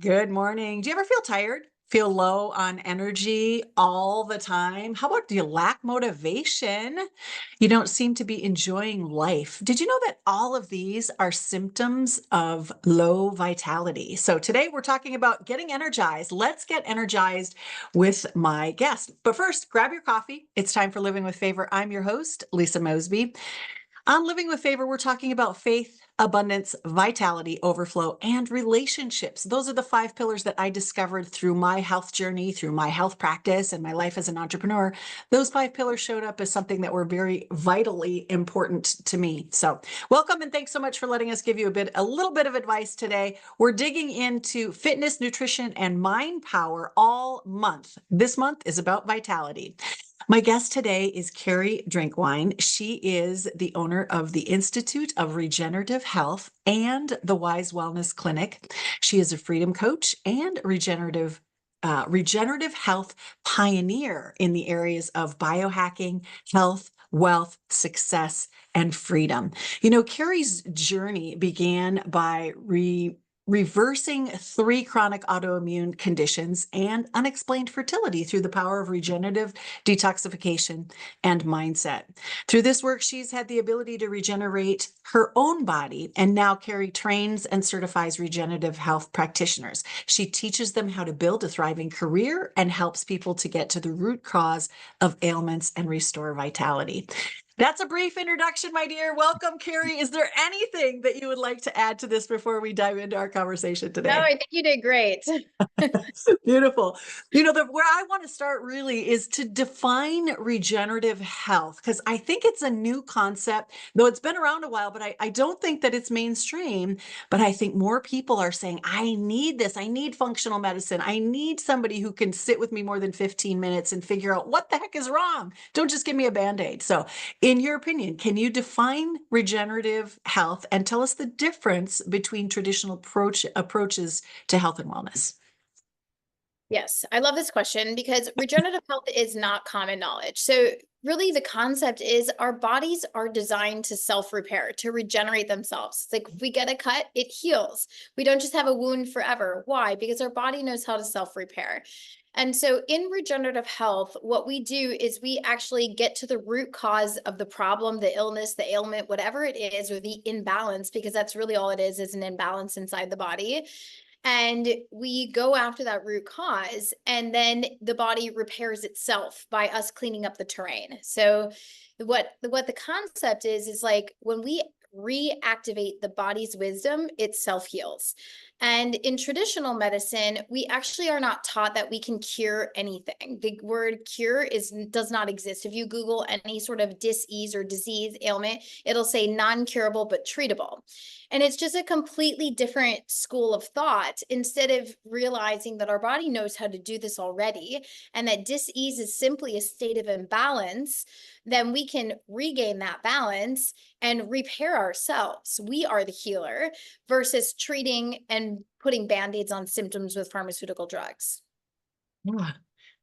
Good morning. Do you ever feel tired? Feel low on energy all the time? How about do you lack motivation? You don't seem to be enjoying life. Did you know that all of these are symptoms of low vitality? So today we're talking about getting energized. Let's get energized with my guest. But first, grab your coffee. It's time for Living with Favor. I'm your host, Lisa Mosby. On Living with Favor, we're talking about faith, abundance, vitality, overflow, and relationships. Those are the 5 pillars that I discovered through my health journey, through my health practice, and my life as an entrepreneur. Those 5 pillars showed up as something that were very vitally important to me. So, welcome and thanks so much for letting us give you a little bit of advice today. We're digging into fitness, nutrition, and mind power all month. This month is about vitality. My guest today is Carrie Drinkwine. She is the owner of the Institute of Regenerative Health and the Wise Wellness Clinic. She is a freedom coach and regenerative health pioneer in the areas of biohacking, health, wealth, success, and freedom. You know, Carrie's journey began by reversing 3 chronic autoimmune conditions and unexplained fertility through the power of regenerative detoxification and mindset. Through this work, she's had the ability to regenerate her own body, and now Carrie trains and certifies regenerative health practitioners. She teaches them how to build a thriving career and helps people to get to the root cause of ailments and restore vitality. That's a brief introduction, my dear. Welcome, Carrie. Is there anything that you would like to add to this before we dive into our conversation No, I today? think you did great. Beautiful. You know, where I want to start really is to define regenerative health, because I think it's a new concept, though it's been around a while, but I don't think that it's mainstream. But I think more people are saying, I need this. I need functional medicine. I need somebody who can sit with me more than 15 minutes and figure out what the heck is wrong. Don't just give me a Band-Aid. So, in your opinion, can you define regenerative health and tell us the difference between traditional approaches to health and wellness? Yes, I love this question because regenerative health is not common knowledge. So, really, the concept is our bodies are designed to self-repair, to regenerate themselves. It's like if we get a cut, it heals. We don't just have a wound forever. Why? Because our body knows how to self-repair. And so, in regenerative health, what we do is we actually get to the root cause of the problem, the illness, the ailment, whatever it is, or the imbalance, because that's really all it is an imbalance inside the body. And we go after that root cause, and then the body repairs itself by us cleaning up the terrain. So what the concept is like when we reactivate the body's wisdom, it self-heals. And in traditional medicine, we actually are not taught that we can cure anything. The word cure does not exist. If you Google any sort of dis-ease or disease ailment, it'll say non-curable but treatable. And it's just a completely different school of thought. Instead of realizing that our body knows how to do this already and that dis-ease is simply a state of imbalance, then we can regain that balance and repair ourselves. We are the healer versus treating and putting Band-Aids on symptoms with pharmaceutical drugs. Yeah,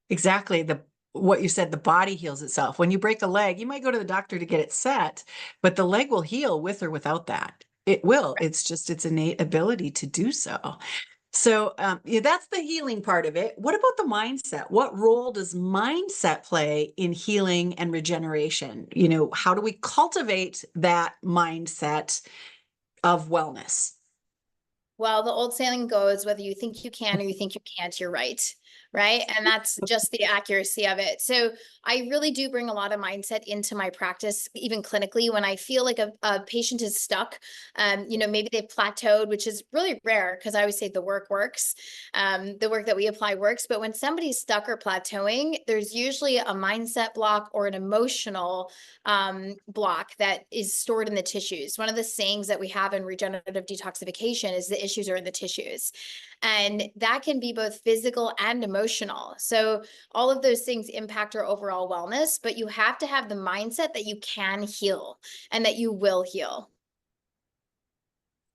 exactly. What you said, the body heals itself. When you break a leg, you might go to the doctor to get it set, but the leg will heal with or without that. It will. It's just its innate ability to do so. So yeah, that's the healing part of it. What about the mindset? What role does mindset play in healing and regeneration? You know, how do we cultivate that mindset of wellness? Well, the old saying goes, whether you think you can or you think you can't, you're right. Right. And that's just the accuracy of it. So I really do bring a lot of mindset into my practice, even clinically, when I feel like a patient is stuck. Maybe they've plateaued, which is really rare because I always say the work works. The work that we apply works. But when somebody's stuck or plateauing, there's usually a mindset block or an emotional block that is stored in the tissues. One of the sayings that we have in regenerative detoxification is the issues are in the tissues. And that can be both physical and emotional. So all of those things impact our overall wellness, but you have to have the mindset that you can heal and that you will heal.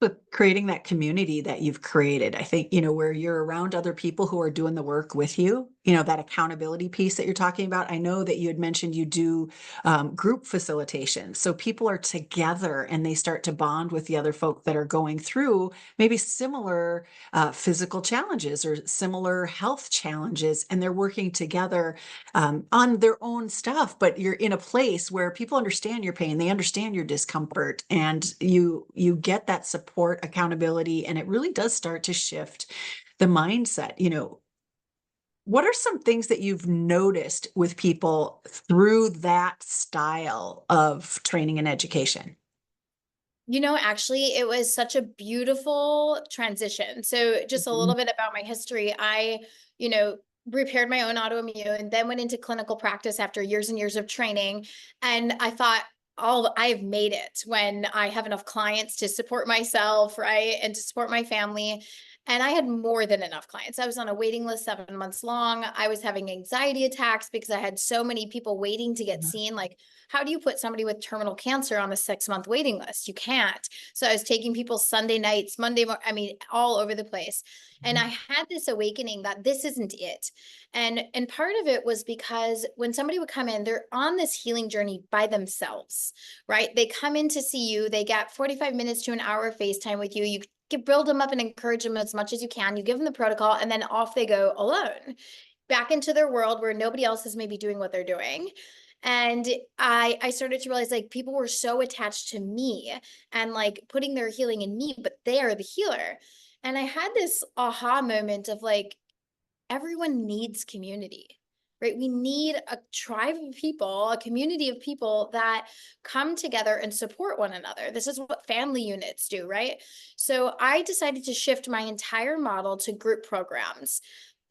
With creating that community that you've created, I think, you know, where you're around other people who are doing the work with you, that accountability piece that you're talking about. I know that you had mentioned you do group facilitation. So people are together and they start to bond with the other folk that are going through maybe similar physical challenges or similar health challenges, and they're working together on their own stuff. But you're in a place where people understand your pain, they understand your discomfort, and you get that support, accountability, and it really does start to shift the mindset. What are some things that you've noticed with people through that style of training and education? Actually, it was such a beautiful transition. So, just a Mhm. little bit about my history. I, you know, repaired my own autoimmune and then went into clinical practice after years and years of training. And I thought, I've made it when I have enough clients to support myself, right? And to support my family. And I had more than enough clients. I was on a waiting list 7 months long. I was having anxiety attacks because I had so many people waiting to get seen. Like, how do you put somebody with terminal cancer on a 6 month waiting list? You can't. So I was taking people Sunday nights, I mean, all over the place. And I had this awakening that this isn't it. And part of it was because when somebody would come in, they're on this healing journey by themselves, right? They come in to see you, they get 45 minutes to an hour of FaceTime with you. You can build them up and encourage them as much as you can. You give them the protocol, and then off they go alone back into their world where nobody else is maybe doing what they're doing. And I started to realize like people were so attached to me and like putting their healing in me, but they are the healer. And I had this aha moment of like, everyone needs community, right? We need a tribe of people, a community of people that come together and support one another. This is what family units do, right? So I decided to shift my entire model to group programs.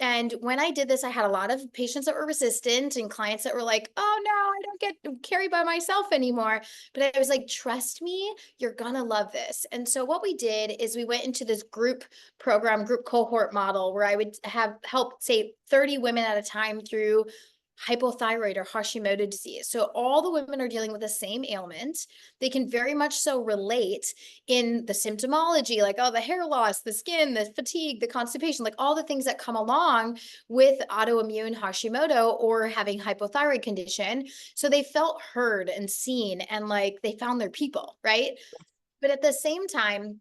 And when I did this, I had a lot of patients that were resistant and clients that were like, oh no, I don't get carry by myself anymore. But I was like, trust me, you're gonna love this. And so what we did is we went into this group program, group cohort model where I would have help say 30 women at a time through hypothyroid or Hashimoto disease. So all the women are dealing with the same ailment. They can very much so relate in the symptomology, like, oh, the hair loss, the skin, the fatigue, the constipation, like all the things that come along with autoimmune Hashimoto or having hypothyroid condition. So they felt heard and seen and like they found their people, right? But at the same time,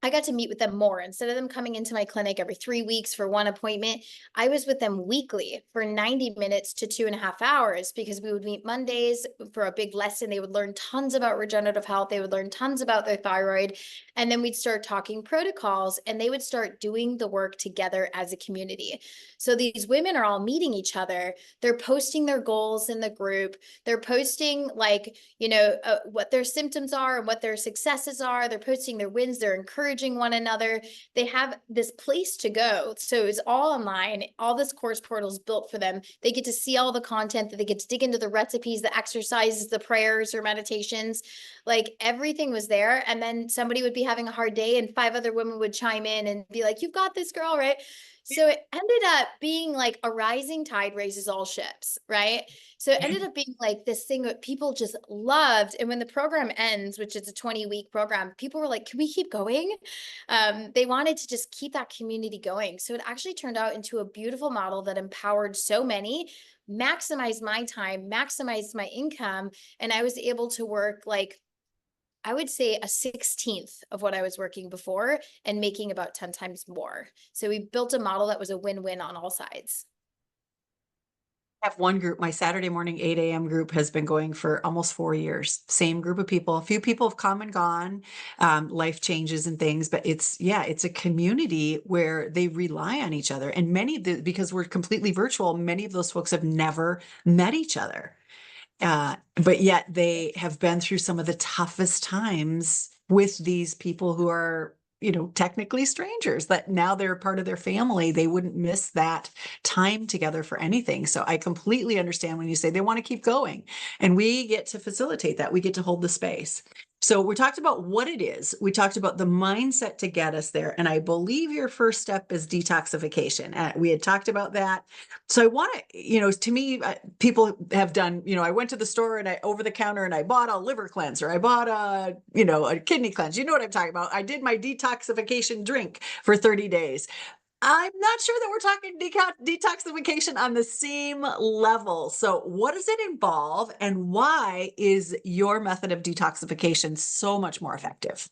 I got to meet with them more. Instead of them coming into my clinic every 3 weeks for one appointment, I was with them weekly for 90 minutes to 2.5 hours because we would meet Mondays for a big lesson. They would learn tons about regenerative health. They would learn tons about their thyroid. And then we'd start talking protocols and they would start doing the work together as a community. So these women are all meeting each other. They're posting their goals in the group. They're posting like, what their symptoms are and what their successes are. They're posting their wins. They're encouraging one another. They have this place to go. So it's all online. All this course portal is built for them. They get to see all the content, that they get to dig into the recipes, the exercises, the prayers or meditations. Like everything was there. And then somebody would be having a hard day and 5 other women would chime in and be like, you've got this, girl, right? So it ended up being like a rising tide raises all ships, right? So it ended up being like this thing that people just loved. And when the program ends, which is a 20-week program, people were like, can we keep going? They wanted to just keep that community going. So it actually turned out into a beautiful model that empowered so many, maximized my time, maximized my income. And I was able to work like, I would say a 16th of what I was working before and making about 10 times more. So we built a model that was a win-win on all sides. I have one group, my Saturday morning 8 a.m. group has been going for almost 4 years. Same group of people. A few people have come and gone, life changes and things, but it's a community where they rely on each other. And because we're completely virtual, many of those folks have never met each other. But yet they have been through some of the toughest times with these people who are, technically strangers, that now they're part of their family. They wouldn't miss that time together for anything. So I completely understand when you say they want to keep going, and we get to facilitate that. We get to hold the space. So we talked about what it is. We talked about the mindset to get us there. And I believe your first step is detoxification. We had talked about that. So I want to, to me, people have done, I went to the store and I over the counter and I bought a liver cleanser. I bought a kidney cleanse. You know what I'm talking about? I did my detoxification drink for 30 days. I'm not sure that we're talking detoxification on the same level. So, what does it involve, and why is your method of detoxification so much more effective?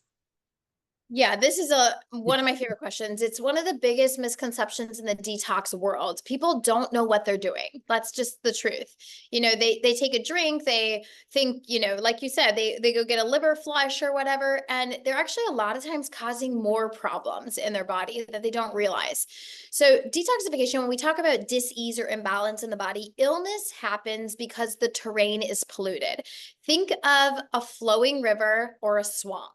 Yeah, this is one of my favorite questions. It's one of the biggest misconceptions in the detox world. People don't know what they're doing. That's just the truth. They take a drink, they think, like you said, they go get a liver flush or whatever, and they're actually a lot of times causing more problems in their body that they don't realize. So, detoxification, when we talk about dis-ease or imbalance in the body, illness happens because the terrain is polluted. Think of a flowing river or a swamp.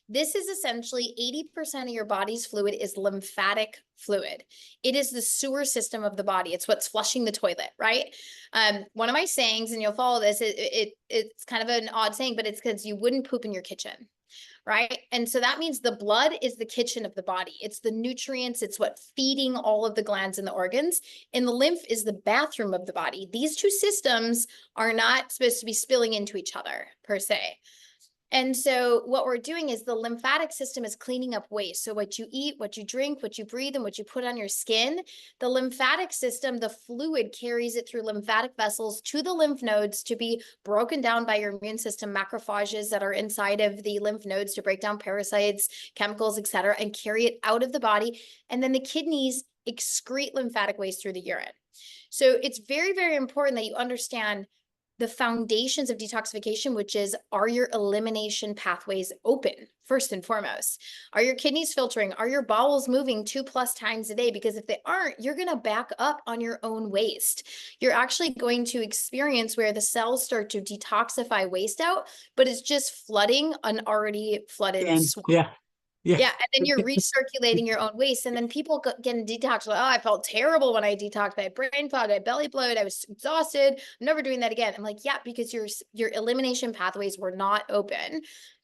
This is essentially 80% of your body's fluid is lymphatic fluid. It is the sewer system of the body. It's what's flushing the toilet, right? One of my sayings, and you'll follow this, it's kind of an odd saying, but it's because you wouldn't poop in your kitchen, right? And so that means the blood is the kitchen of the body. It's the nutrients, it's what feeding all of the glands and the organs. And the lymph is the bathroom of the body. These two systems are not supposed to be spilling into each other per se. And so what we're doing is the lymphatic system is cleaning up waste. So what you eat, what you drink, what you breathe, and what you put on your skin, the lymphatic system, the fluid carries it through lymphatic vessels to the lymph nodes to be broken down by your immune system, macrophages that are inside of the lymph nodes to break down parasites, chemicals, etc., and carry it out of the body. And then the kidneys excrete lymphatic waste through the urine. So it's very, very important that you understand the foundations of detoxification, which is, are your elimination pathways open? First and foremost, are your kidneys filtering? Are your bowels moving 2+ times a day? Because if they aren't, you're going to back up on your own waste. You're actually going to experience where the cells start to detoxify waste out, but it's just flooding an already flooded And swamp. yeah, yeah. Yeah, and then you're recirculating your own waste. And then people get in detox, like, oh, I felt terrible when I detoxed. I had brain fog, I had belly bloat, I was exhausted. I'm never doing that again. I'm like, yeah, because your elimination pathways were not open.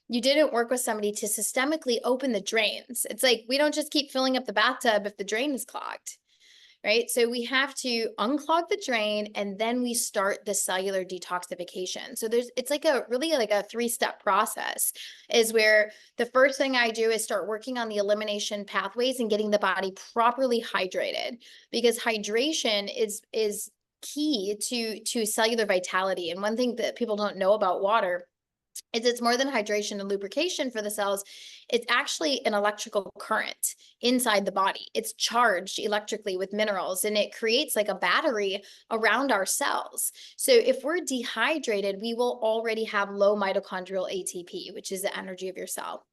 You didn't work with somebody to systemically open the drains. It's like we don't just keep filling up the bathtub if the drain is clogged. Right. So we have to unclog the drain and then we start the cellular detoxification. So it's like a 3-step process, is where the first thing I do is start working on the elimination pathways and getting the body properly hydrated, because hydration is key to cellular vitality. And one thing that people don't know about water is it's more than hydration and lubrication for the cells. It's actually an electrical current inside the body. It's charged electrically with minerals, and it creates like a battery around our cells. So if we're dehydrated, we will already have low mitochondrial ATP, which is the energy of your cell.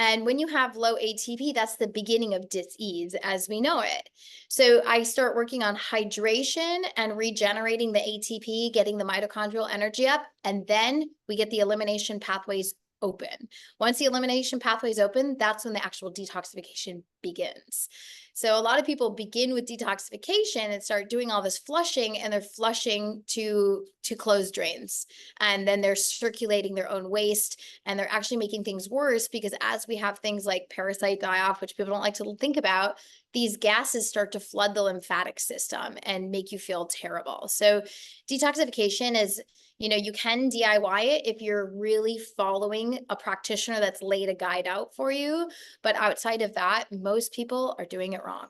And when you have low ATP, that's the beginning of dis-ease as we know it. So I start working on hydration and regenerating the ATP, getting the mitochondrial energy up, and then we get the elimination pathways open. Once the elimination pathways open, that's when the actual detoxification begins. So a lot of people begin with detoxification and start doing all this flushing, and they're flushing to close drains. And then they're circulating their own waste, and they're actually making things worse, because as we have things like parasite die-off, which people don't like to think about, these gases start to flood the lymphatic system and make you feel terrible. So detoxification is, you can DIY it if you're really following a practitioner that's laid a guide out for you. But outside of that, most people are doing it wrong.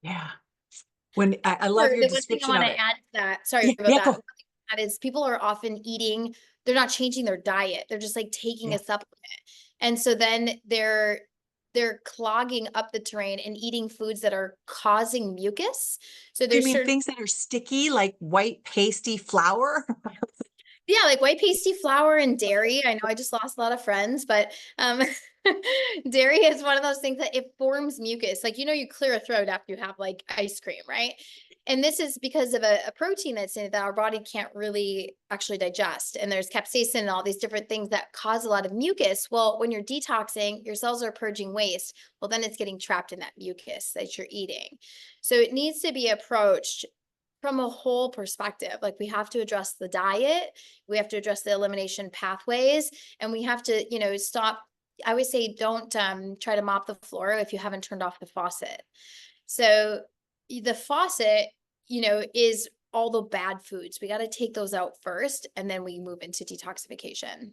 Yeah. When I love Or your the one thing I description want of to it. add to that, sorry Yeah, about yeah, that. go. One thing to add is people are often eating, they're not changing their diet. They're just like taking Yeah. a supplement. And so then they're clogging up the terrain and eating foods that are causing mucus. So Do you there's mean certain, things that are sticky, like white pasty flour? yeah, like white pasty flour and dairy. I know I just lost a lot of friends, but dairy is one of those things that it forms mucus. Like, you clear a throat after you have like ice cream, right? And this is because of a protein that's in it that our body can't really actually digest. And there's capsaicin and all these different things that cause a lot of mucus. Well, when you're detoxing, your cells are purging waste. Well, then it's getting trapped in that mucus that you're eating. So it needs to be approached from a whole perspective. Like, we have to address the diet, we have to address the elimination pathways, and we have to, stop. I always say, don't try to mop the floor if you haven't turned off the faucet. So the faucet, is all the bad foods. We got to take those out first, and then we move into detoxification.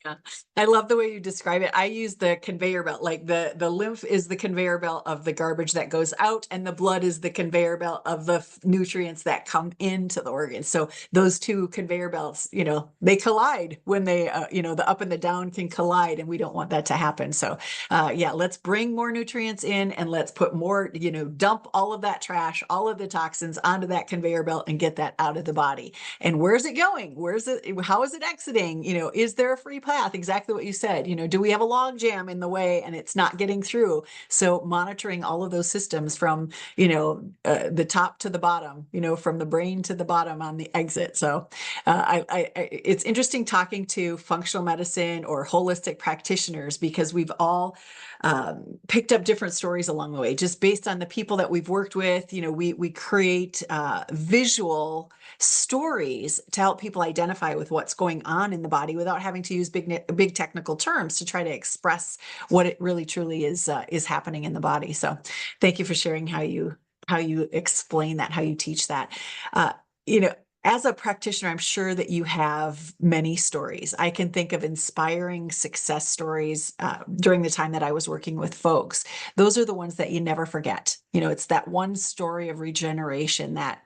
Yeah. I love the way you describe it. I use the conveyor belt, like the lymph is the conveyor belt of the garbage that goes out, and the blood is the conveyor belt of the nutrients that come into the organs. So those two conveyor belts, they collide when they, the up and the down can collide, and we don't want that to happen. So, yeah, let's bring more nutrients in, and let's put more, dump all of that trash, all of the toxins onto that conveyor belt and get that out of the body. And where's it going? Where's it? How is it exiting? Is there a free path? Exactly what you said. Do we have a log jam in the way and it's not getting through? So monitoring all of those systems from, the top to the bottom, from the brain to the bottom on the exit. So it's interesting talking to functional medicine or holistic practitioners, because we've all picked up different stories along the way, just based on the people that we've worked with. We create visual stories to help people identify with what's going on in the body without having to use big technical terms to try to express what it really truly is happening in the body. So thank you for sharing how you explain that, how you teach that. Uh, you know, as a practitioner, I'm sure that you have many stories. I can think of inspiring success stories during the time that I was working with folks. Those are the ones that you never forget. It's that one story of regeneration that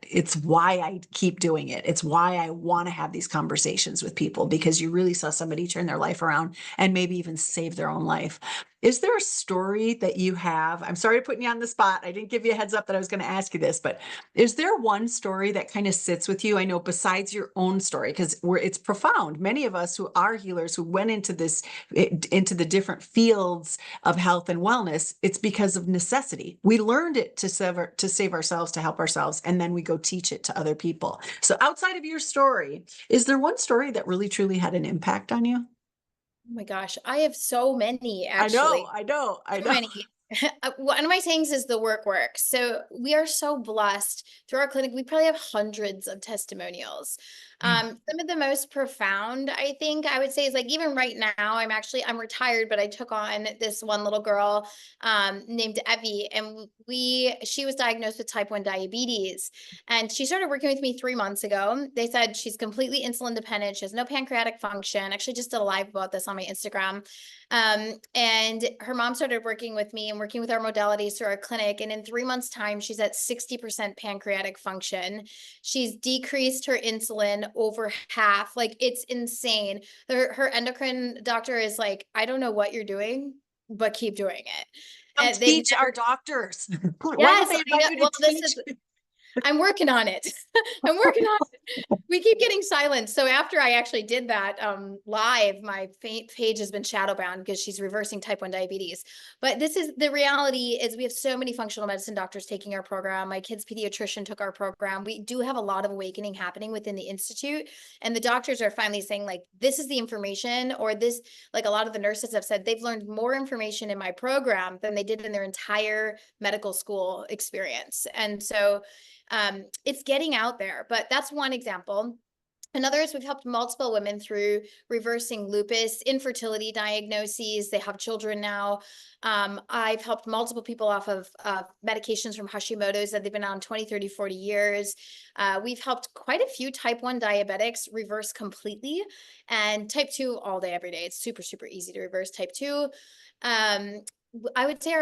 it's why I keep doing it. It's why I want to have these conversations with people, because you really saw somebody turn their life around and maybe even save their own life. Is there a story that you have? I'm sorry to put you on the spot. I didn't give you a heads up that I was going to ask you this, but is there one story that kind of sits with you? I know, besides your own story, because it's profound. Many of us who are healers, who went into the different fields of health and wellness, it's because of necessity. We learned it to save ourselves, to help ourselves, and then we go teach it to other people. So outside of your story, is there one story that really truly had an impact on you? Oh my gosh, I have so many I know, actually. I know, I So know. many. One of my sayings is the work. So we are so blessed through our clinic. We probably have hundreds of testimonials. Yeah. Some of the most profound, I think I would say, is like, even right now, I'm retired, but I took on this one little girl named Evie, and she was diagnosed with type 1 diabetes. And she started working with me 3 months ago. They said she's completely insulin dependent. She has no pancreatic function. Actually, just did a live about this on my Instagram. And her mom started working with me and working with our modalities through our clinic. And in 3 months' time, she's at 60% pancreatic function. She's decreased her insulin over half. Like, it's insane. Her endocrine doctor is like, I don't know what you're doing, but keep doing it. Come And they've teach our never, doctors. Why don't yes, they I invite know. you to Well, this teach? is, I'm working on it. I'm working on it. We keep getting silenced. So after I actually did that live, my page has been shadow banned because she's reversing type 1 diabetes. But this is the reality: is we have so many functional medicine doctors taking our program. My kid's pediatrician took our program. We do have a lot of awakening happening within the institute. And the doctors are finally saying, like, this is the information, or this, like, a lot of the nurses have said they've learned more information in my program than they did in their entire medical school experience. And so it's getting out there, but that's one example. Another is we've helped multiple women through reversing lupus, infertility diagnoses. They have children now. I've helped multiple people off of medications from Hashimoto's that they've been on 20, 30, 40 years. We've helped quite a few type 1 diabetics reverse completely, and type 2 all day, every day. It's super, super easy to reverse type 2. Um, I would say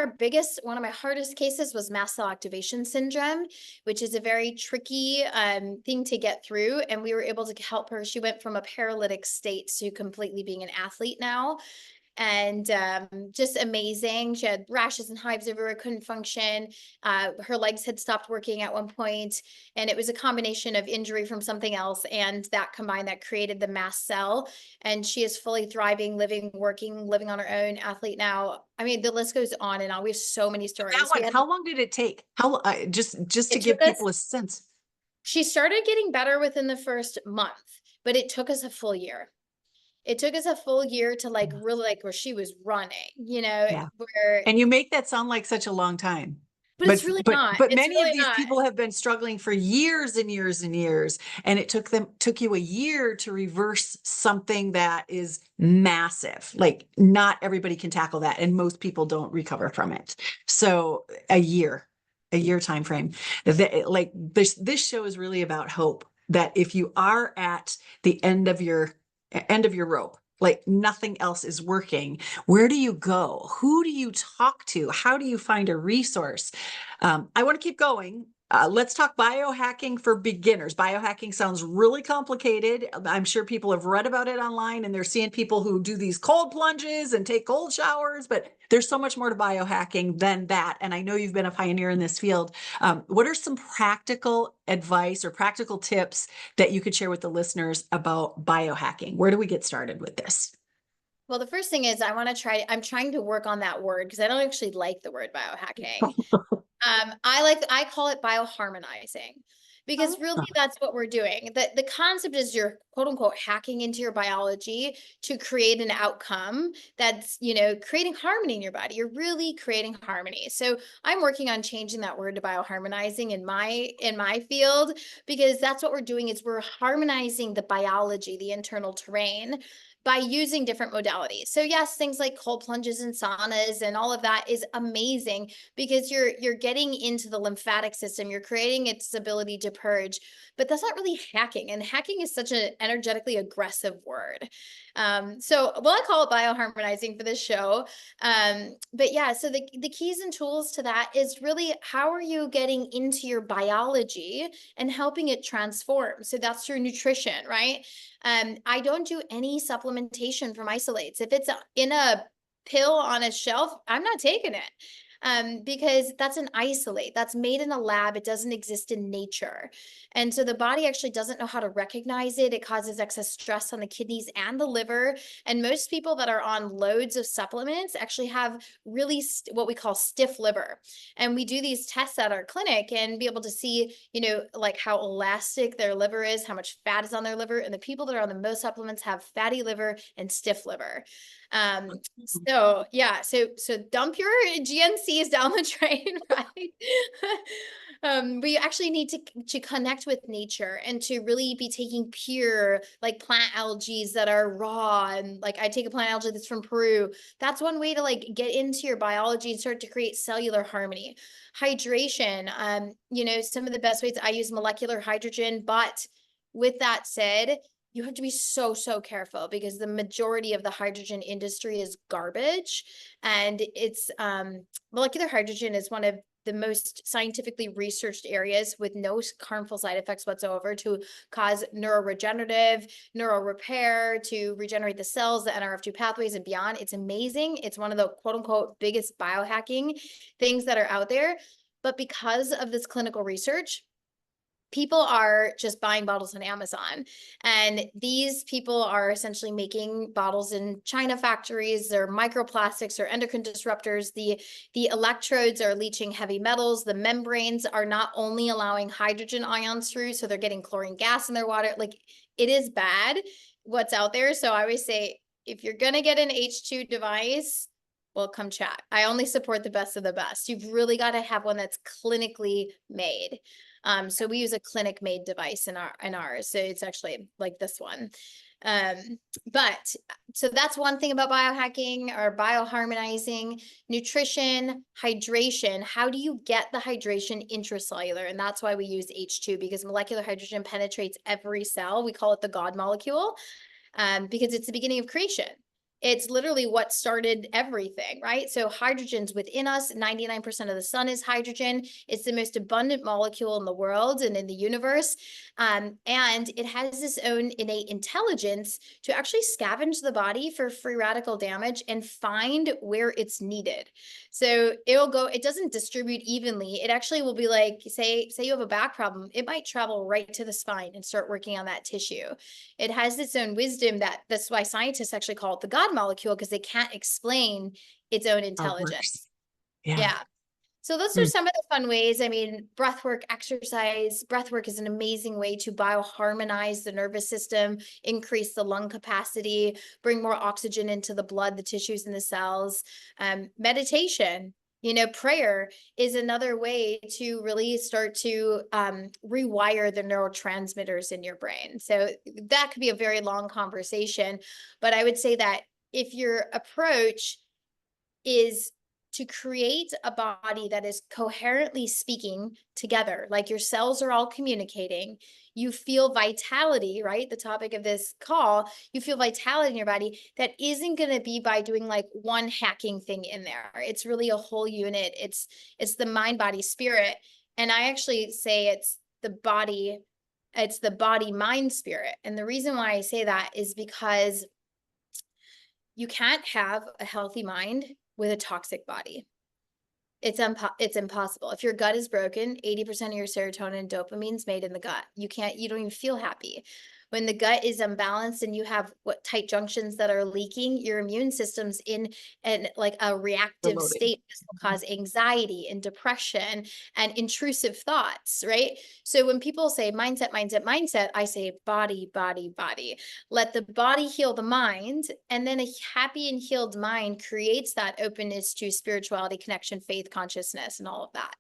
one of my hardest cases was mast cell activation syndrome, which is a very tricky thing to get through. And we were able to help her. She went from a paralytic state to completely being an athlete now. And just amazing. She had rashes and hives everywhere, couldn't function. Her legs had stopped working at one point, and it was a combination of injury from something else and that combined that created the mast cell. And she is fully thriving, living, working, living on her own, athlete now. I mean, the list goes on and on. We have so many That stories. one, how long did it take? Just to It took give us people a sense. She started getting better within the first month, but it took us a full year. It took us a full year to, like, really, like, where she was running, Yeah. where, And you make that sound like such a long time. but But it's really but not. but It's many of really these not. people have been struggling for years and years and years. And it took you a year to reverse something that is massive. Like, not everybody can tackle that, and most people don't recover from it. So a year time frame. Like, this show is really about hope. That if you are at the end of your rope, like nothing else is working, where do you go? Who do you talk to? How do you find a resource? I want to keep going. Let's talk biohacking for beginners. Biohacking sounds really complicated. I'm sure people have read about it online and they're seeing people who do these cold plunges and take cold showers, but there's so much more to biohacking than that. And I know you've been a pioneer in this field. What are some practical advice or practical tips that you could share with the listeners about biohacking? Where do we get started with this? Well, the first thing is I'm trying to work on that word because I don't actually like the word biohacking. I call it bioharmonizing because really that's what we're doing. The concept is you're quote unquote hacking into your biology to create an outcome that's, creating harmony in your body. You're really creating harmony. So I'm working on changing that word to bioharmonizing in my field, because that's what we're doing is we're harmonizing the biology, the internal terrain, by using different modalities. So yes, things like cold plunges and saunas and all of that is amazing because you're getting into the lymphatic system, you're creating its ability to purge, but that's not really hacking. And hacking is such an energetically aggressive word. I call it bioharmonizing for this show. But yeah, so the keys and tools to that is really how are you getting into your biology and helping it transform? So that's through nutrition, right? I don't do any supplementation from isolates. If it's in a pill on a shelf, I'm not taking it. Because that's an isolate that's made in a lab. It doesn't exist in nature. And so the body actually doesn't know how to recognize it. It causes excess stress on the kidneys and the liver. And most people that are on loads of supplements actually have really what we call stiff liver. And we do these tests at our clinic and be able to see, like how elastic their liver is, how much fat is on their liver. And the people that are on the most supplements have fatty liver and stiff liver. So dump your GNCs down the drain, right? We actually need to connect with nature and to really be taking pure like plant algae that are raw. And like I take a plant algae that's from Peru. That's one way to like get into your biology and start to create cellular harmony. Hydration, some of the best ways I use molecular hydrogen, but with that said, you have to be so, so careful because the majority of the hydrogen industry is garbage. And it's molecular hydrogen is one of the most scientifically researched areas with no harmful side effects whatsoever to cause neuroregenerative, neural repair, to regenerate the cells, the NRF2 pathways and beyond. It's amazing. It's one of the quote unquote biggest biohacking things that are out there. But because of this clinical research, people are just buying bottles on Amazon. And these people are essentially making bottles in China factories. They're microplastics or endocrine disruptors. The electrodes are leaching heavy metals. The membranes are not only allowing hydrogen ions through, so they're getting chlorine gas in their water. Like it is bad what's out there. So I always say, if you're going to get an H2 device, well, come chat. I only support the best of the best. You've really got to have one that's clinically made. So we use a clinic made device in ours. So it's actually like this one. But so that's one thing about biohacking or bioharmonizing. Nutrition, hydration. How do you get the hydration intracellular? And that's why we use H2, because molecular hydrogen penetrates every cell. We call it the God molecule, because it's the beginning of creation. It's literally what started everything, right? So hydrogen's within us. 99% of the sun is hydrogen. It's the most abundant molecule in the world and in the universe. And it has this own innate intelligence to actually scavenge the body for free radical damage and find where it's needed. So it doesn't distribute evenly. It actually will be like, say you have a back problem, it might travel right to the spine and start working on that tissue. It has its own wisdom. That's why scientists actually call it the God molecule, because they can't explain its own How it works. intelligence. Yeah. Yeah. So those are some of the fun ways. I mean, breath work, exercise. Breath work is an amazing way to bioharmonize the nervous system, increase the lung capacity, bring more oxygen into the blood, the tissues, and the cells. Meditation, prayer is another way to really start to rewire the neurotransmitters in your brain. So that could be a very long conversation, but I would say that if your approach is to create a body that is coherently speaking together, like your cells are all communicating, you feel vitality, right? The topic of this call, you feel vitality in your body that isn't going to be by doing like one hacking thing in there. It's really a whole unit. It's the mind, body, spirit. And I actually say it's the body, mind, spirit. And the reason why I say that is because you can't have a healthy mind with a toxic body. It's impossible. If your gut is broken, 80% of your serotonin and dopamine is made in the gut. You don't even feel happy. When the gut is unbalanced and you have tight junctions that are leaking, your immune system's in like a reactive Overloaded. state. This will cause anxiety and depression and intrusive thoughts, right? So when people say mindset, mindset, mindset, I say body, body, body. Let the body heal the mind, and then a happy and healed mind creates that openness to spirituality, connection, faith, consciousness, and all of that.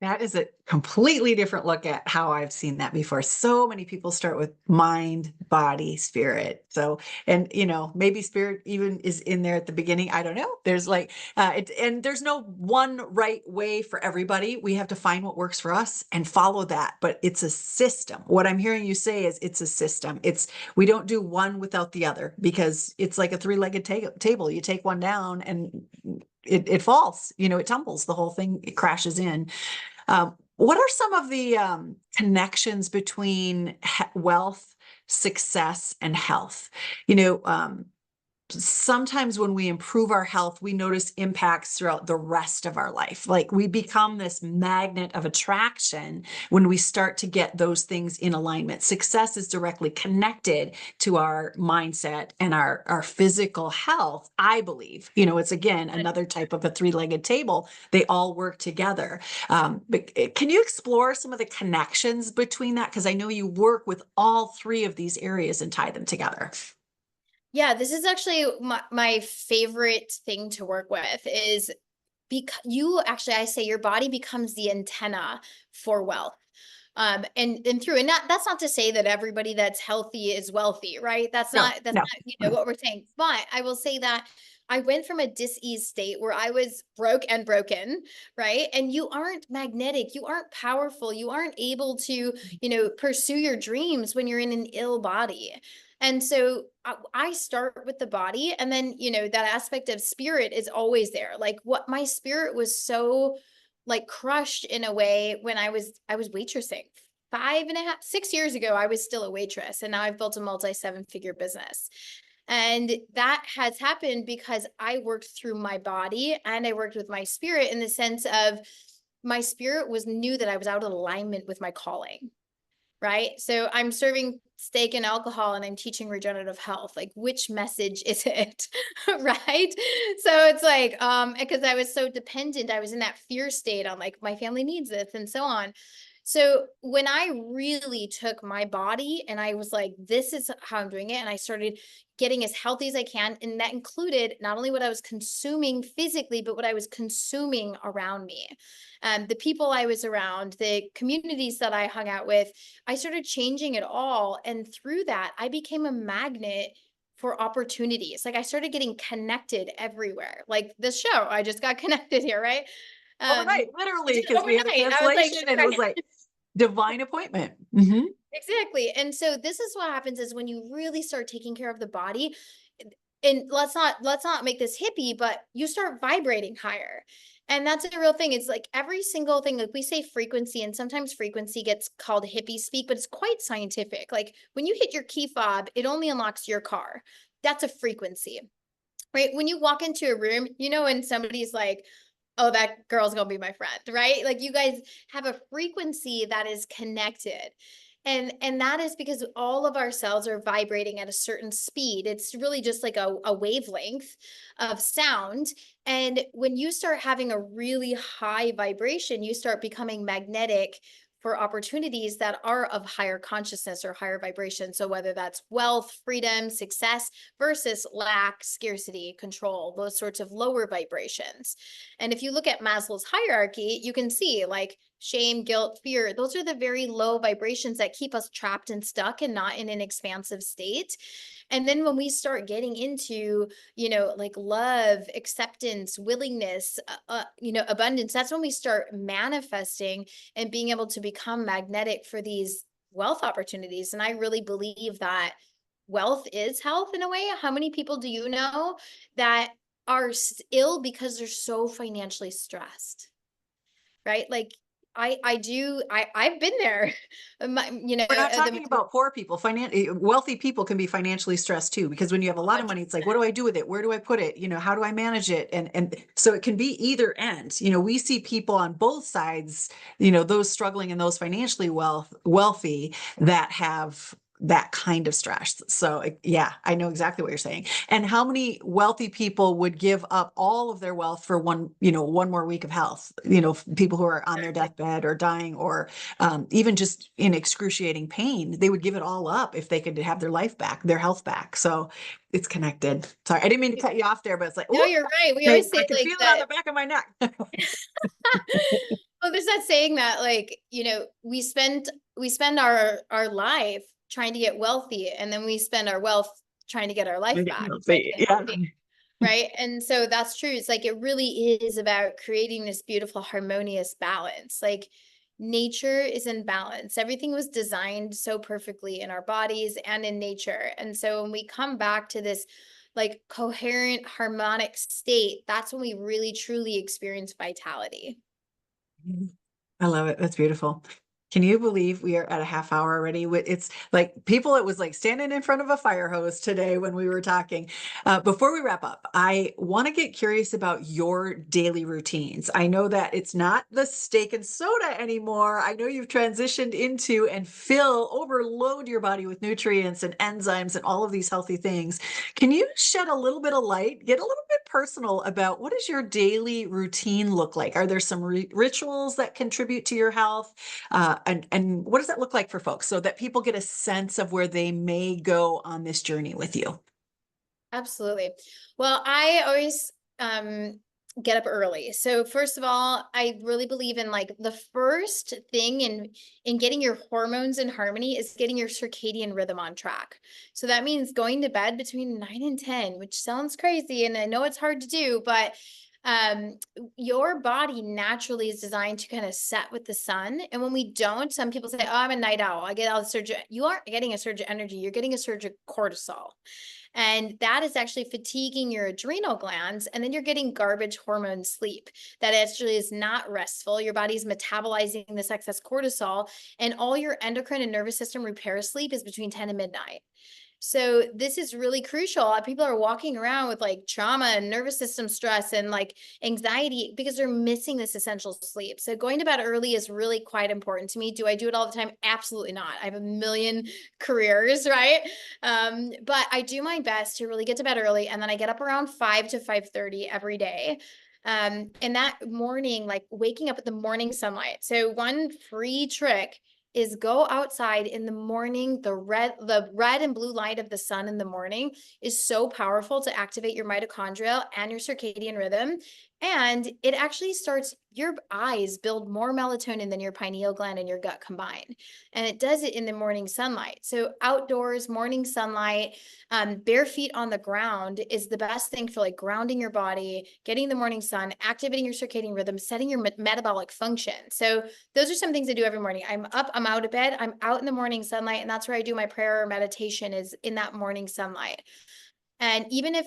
That is a completely different look at how I've seen that before. So many people start with mind, body, spirit. So, and maybe spirit even is in there at the beginning. I don't know. There's like, and there's no one right way for everybody. We have to find what works for us and follow that. But it's a system. What I'm hearing you say is it's a system. We don't do one without the other, because it's like a three-legged table. You take one down and it falls, it tumbles, the whole thing, it crashes in. What are some of the connections between wealth, success, and health? Sometimes when we improve our health, we notice impacts throughout the rest of our life. Like we become this magnet of attraction when we start to get those things in alignment. Success is directly connected to our mindset and our physical health, I believe. It's again another type of a three-legged table. They all work together. But can you explore some of the connections between that? Because I know you work with all three of these areas and tie them together. Yeah, this is actually my favorite thing to work with is because I say your body becomes the antenna for wealth. And through, and that's not to say that everybody that's healthy is wealthy, right? No, That's no. not, what we're saying. But I will say that I went from a dis-ease state where I was broke and broken, right? And you aren't magnetic, you aren't powerful, you aren't able to, pursue your dreams when you're in an ill body. And so I start with the body, and then, that aspect of spirit is always there. Like what my spirit was so like crushed in a way when I was waitressing 5.5, 6 years ago. I was still a waitress, and now I've built a multi-7-figure business. And that has happened because I worked through my body and I worked with my spirit, in the sense of my spirit knew that I was out of alignment with my calling. Right. So I'm serving steak and alcohol and I'm teaching regenerative health. Like, which message is it? Right. So it's like, because I was so dependent, I was in that fear state on like, my family needs this and so on. So when I really took my body and I was like, this is how I'm doing it, and I started getting as healthy as I can, and that included not only what I was consuming physically, but what I was consuming around me. The people I was around, the communities that I hung out with, I started changing it all. And through that, I became a magnet for opportunities. Like I started getting connected everywhere. Like this show, I just got connected here, right? Overnight, literally, Just because we had a overnight, I was like, cancellation and it was like divine appointment. exactly. And so this is what happens is when you really start taking care of the body, and let's not make this hippie, but you start vibrating higher. And that's a real thing. It's like every single thing, like we say frequency, and sometimes frequency gets called hippie speak, but it's quite scientific. Like when you hit your key fob, it only unlocks your car. That's a frequency, right? When you walk into a room, when somebody's like, oh, that girl's gonna be my friend, right? Like you guys have a frequency that is connected. And that is because all of our cells are vibrating at a certain speed. It's really just like a wavelength of sound. And when you start having a really high vibration, you start becoming magnetic for opportunities that are of higher consciousness or higher vibration. So whether that's wealth, freedom, success versus lack, scarcity, control, those sorts of lower vibrations. And if you look at Maslow's hierarchy, you can see like shame, guilt, fear. Those are the very low vibrations that keep us trapped and stuck and not in an expansive state. And then when we start getting into, like love, acceptance, willingness, abundance, that's when we start manifesting and being able to become magnetic for these wealth opportunities. And I really believe that wealth is health in a way. How many people do you know that are ill because they're so financially stressed? Right? Like I've been there. We're not The talking about poor people. Wealthy people can be financially stressed too, because when you have a lot of money, it's like, what do I do with it? Where do I put it? How do I manage it? And so it can be either end. We see people on both sides, those struggling and those financially wealthy that have that kind of stress. So yeah, I know exactly what you're saying. And how many wealthy people would give up all of their wealth for one more week of health? People who are on their deathbed or dying, or even just in excruciating pain, they would give it all up if they could have their life back, their health back. So it's connected. Sorry, I didn't mean to cut you off there, but it's like, No, oh, you're right. We I always say can like feel it on that. the back of my neck. Well, there's that saying that like, we spend our life trying to get wealthy, and then we spend our wealth trying to get our life back, trying to get Yeah. healthy. Right. And so that's true. It's like it really is about creating this beautiful, harmonious balance. Like nature is in balance. Everything was designed so perfectly in our bodies and in nature. And so when we come back to this like coherent, harmonic state, that's when we really truly experience vitality. I love it. That's beautiful. Can you believe we are at a half hour already? It's like people, it was like standing in front of a fire hose today when we were talking. Before we wrap up, I want to get curious about your daily routines. I know that it's not the steak and soda anymore. I know you've transitioned into and overload your body with nutrients and enzymes and all of these healthy things. Can you shed a little bit of light, get a little bit personal about what does your daily routine look like? Are there some rituals that contribute to your health? And what does that look like for folks so that people get a sense of where they may go on this journey with you? Absolutely. Well, I always get up early. So first of all, I really believe in like the first thing in getting your hormones in harmony is getting your circadian rhythm on track. So that means going to bed between 9 and 10, which sounds crazy and I know it's hard to do, but um your body naturally is designed to kind of set with the sun. And when we don't, some people say, oh, I'm a night owl, I get all the surge. You aren't getting a surge of energy, you're getting a surge of cortisol, and that is actually fatiguing your adrenal glands. And then you're getting garbage hormone sleep that actually is not restful. Your body's metabolizing this excess cortisol, and all your endocrine and nervous system repair sleep is between 10 and midnight. So this is really crucial. A lot of people are walking around with like trauma and nervous system stress and like anxiety because they're missing this essential sleep. So going to bed early is really quite important to me. Do I do it all the time? Absolutely not. I have a million careers, right? But I do my best to really get to bed early, and then I get up around 5 to 5:30 every day. And that morning, like waking up with the morning sunlight. So one free trick is go outside in the morning. The red and blue light of the sun in the morning is so powerful to activate your mitochondria and your circadian rhythm. And it actually starts, your eyes build more melatonin than your pineal gland and your gut combined. And it does it in the morning sunlight. So outdoors, morning sunlight, bare feet on the ground is the best thing for like grounding your body, getting the morning sun, activating your circadian rhythm, setting your metabolic function. So those are some things I do every morning. I'm up, I'm out of bed, I'm out in the morning sunlight, and that's where I do my prayer or meditation, is in that morning sunlight. And even if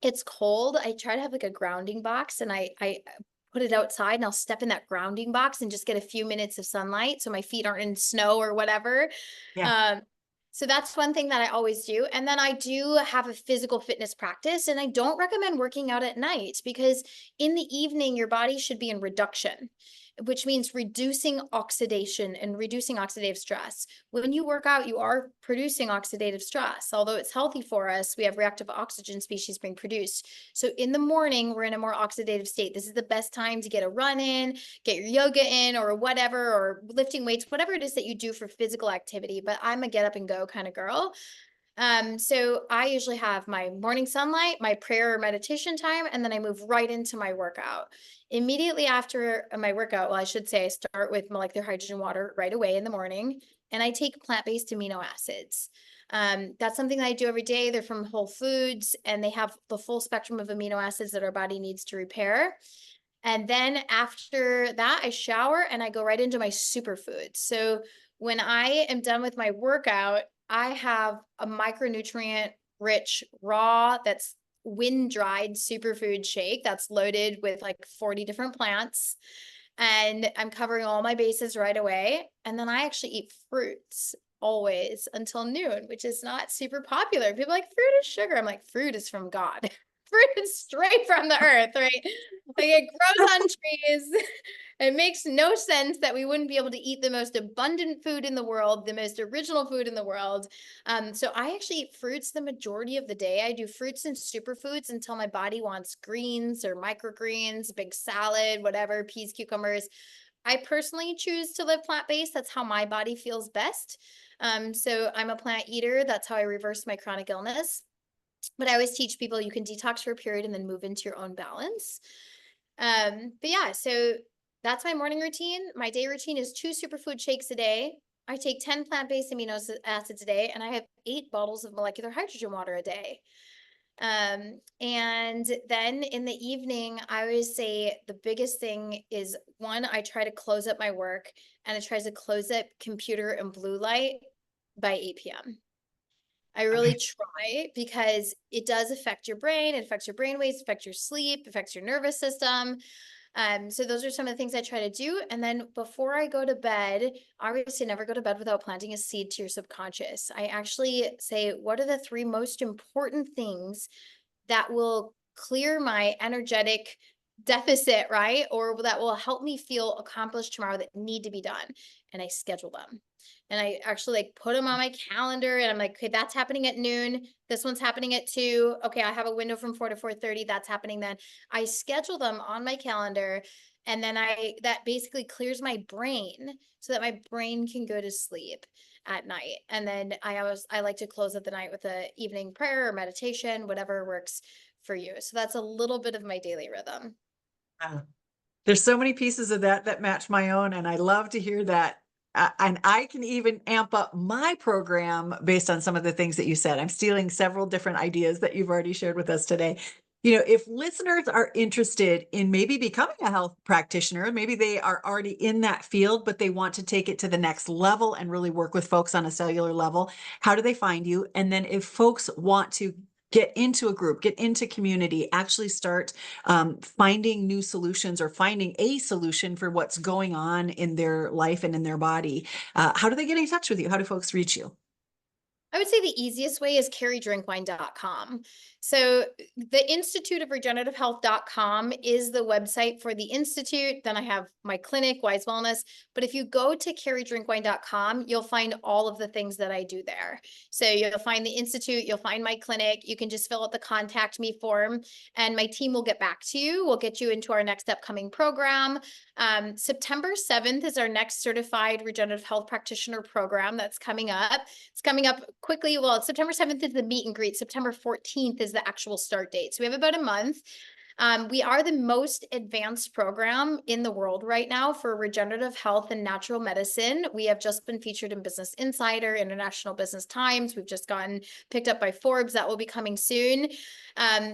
it's cold, I try to have like a grounding box, and I put it outside, and I'll step in that grounding box and just get a few minutes of sunlight so my feet aren't in snow or whatever. Yeah. Um, so that's one thing that I always do. And then I do have a physical fitness practice, and I don't recommend working out at night because in the evening, your body should be in reduction, which means reducing oxidation and reducing oxidative stress. When you work out, you are producing oxidative stress. Although it's healthy for us, we have reactive oxygen species being produced. So in the morning, we're in a more oxidative state. This is the best time to get a run in, get your yoga in, or whatever, or lifting weights, whatever it is that you do for physical activity. But I'm a get up and go kind of girl. So I usually have my morning sunlight, my prayer or meditation time, and then I move right into my workout. Immediately after my workout, well, I should say I start with molecular hydrogen water right away in the morning, and I take plant-based amino acids. That's something that I do every day. They're from Whole Foods, and they have the full spectrum of amino acids that our body needs to repair. And then after that, I shower and I go right into my superfoods. So when I am done with my workout, I have a micronutrient rich raw that's wind dried superfood shake that's loaded with like 40 different plants. And I'm covering all my bases right away. And then I actually eat fruits always until noon, which is not super popular. People are like, fruit is sugar. I'm like, fruit is from God. Fruit is straight from the earth, right? Like it grows on trees. It makes no sense that we wouldn't be able to eat the most abundant food in the world, the most original food in the world. So I actually eat fruits the majority of the day. I do fruits and superfoods until my body wants greens or microgreens, big salad, whatever, peas, cucumbers. I personally choose to live plant-based. That's how my body feels best. So I'm a plant eater. That's how I reverse my chronic illness. But I always teach people you can detox for a period and then move into your own balance. But yeah, so that's my morning routine. My day routine is 2 superfood shakes a day. I take 10 plant-based amino acids a day, and I have 8 bottles of molecular hydrogen water a day. And then in the evening, I always say the biggest thing is one, I try to close up my work and I try to close up computer and blue light by 8 p.m. I really Okay. try because it does affect your brain, it affects your brain waves, affects your sleep, affects your nervous system. So those are some of the things I try to do. And then before I go to bed, obviously never go to bed without planting a seed to your subconscious. I actually say, what are the 3 most important things that will clear my energetic deficit, right? Or that will help me feel accomplished tomorrow that need to be done. And I schedule them. And I actually like put them on my calendar and I'm like, okay, that's happening at noon. This one's happening at 2. Okay, I have a window from 4 to 4:30. That's happening then. I schedule them on my calendar and then that basically clears my brain so that my brain can go to sleep at night. And then I like to close up the night with a evening prayer or meditation, whatever works for you. So that's a little bit of my daily rhythm. Uh, There's so many pieces of that that match my own, and I love to hear that. And I can even amp up my program based on some of the things that you said. I'm stealing several different ideas that you've already shared with us today. If listeners are interested in maybe becoming a health practitioner, maybe they are already in that field, but they want to take it to the next level and really work with folks on a cellular level, how do they find you? And then if folks want to get into a group, get into community, actually start finding new solutions or finding a solution for what's going on in their life and in their body. How do they get in touch with you? How do folks reach you? I would say the easiest way is carriedrinkwine.com. So the Institute of Regenerative Health.com is the website for the Institute. Then I have my clinic, Wise Wellness. But if you go to carriedrinkwine.com, you'll find all of the things that I do there. So you'll find the Institute, you'll find my clinic. You can just fill out the contact me form and my team will get back to you. We'll get you into our next upcoming program. September 7th is our next certified regenerative health practitioner program that's coming up. It's coming up quickly. Well, September 7th is the meet and greet. September 14th is the actual start date. So we have about a month. We are the most advanced program in the world right now for regenerative health and natural medicine. We have just been featured in Business Insider, International Business Times. We've just gotten picked up by Forbes. That will be coming soon.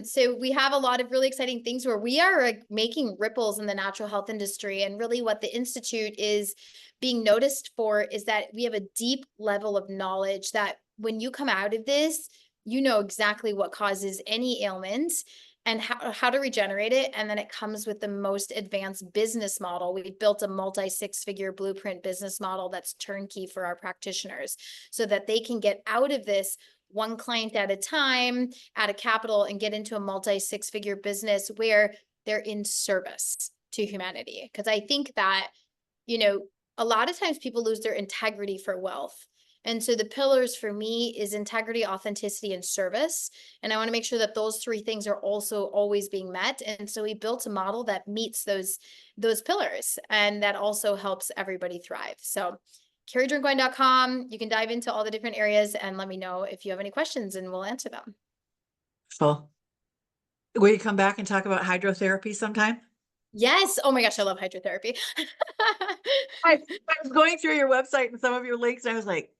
So we have a lot of really exciting things where we are like making ripples in the natural health industry. And really what the Institute is being noticed for is that we have a deep level of knowledge that when you come out of this, you know exactly what causes any ailment and how to regenerate it. And then it comes with the most advanced business model. We've built a multi-6-figure blueprint business model that's turnkey for our practitioners so that they can get out of this one client at a time, at a capital, and get into a multi-6-figure business where they're in service to humanity. Because I think that, a lot of times people lose their integrity for wealth. And so the pillars for me is integrity, authenticity, and service. And I want to make sure that those 3 things are also always being met. And so we built a model that meets those pillars and that also helps everybody thrive. So carriedrinkwine.com. You can dive into all the different areas and let me know if you have any questions and we'll answer them. Cool. Will you come back and talk about hydrotherapy sometime? Yes. Oh my gosh, I love hydrotherapy. I was going through your website and some of your links, and I was like,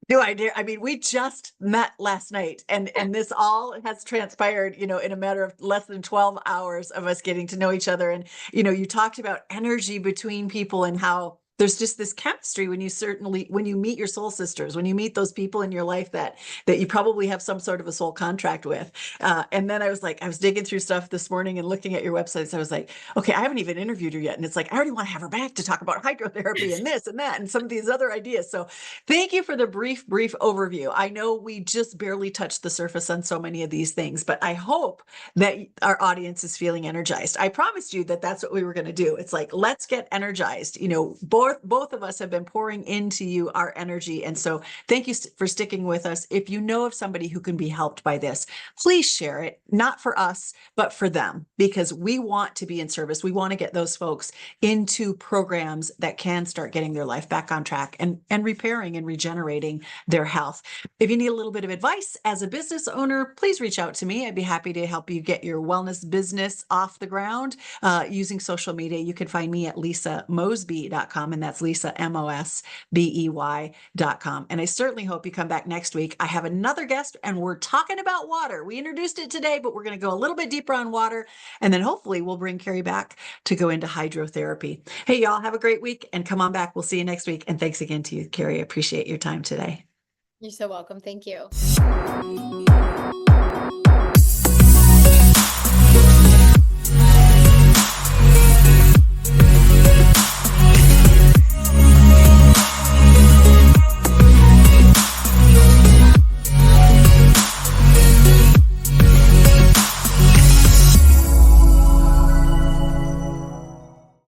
do I dare? I mean, we just met last night, and this all has transpired, in a matter of less than 12 hours of us getting to know each other. And you talked about energy between people and how there's just this chemistry when you meet your soul sisters, when you meet those people in your life that you probably have some sort of a soul contract with. And then I was digging through stuff this morning and looking at your websites. I was like, okay, I haven't even interviewed her yet, and it's like I already want to have her back to talk about hydrotherapy and this and that and some of these other ideas. So thank you for the brief overview. I know we just barely touched the surface on so many of these things, but I hope that our audience is feeling energized. I promised you that that's what we were going to do. It's like, let's get energized. Both of us have been pouring into you our energy. And so thank you for sticking with us. If you know of somebody who can be helped by this, please share it, not for us, but for them, because we want to be in service. We want to get those folks into programs that can start getting their life back on track and repairing and regenerating their health. If you need a little bit of advice as a business owner, please reach out to me. I'd be happy to help you get your wellness business off the ground using social media. You can find me at lisamosby.com, and that's Lisa, MOSBEY.com. And I certainly hope you come back next week. I have another guest, and we're talking about water. We introduced it today, but we're going to go a little bit deeper on water, and then hopefully we'll bring Carrie back to go into hydrotherapy. Hey, y'all, have a great week and come on back. We'll see you next week. And thanks again to you, Carrie. I appreciate your time today. You're so welcome. Thank you.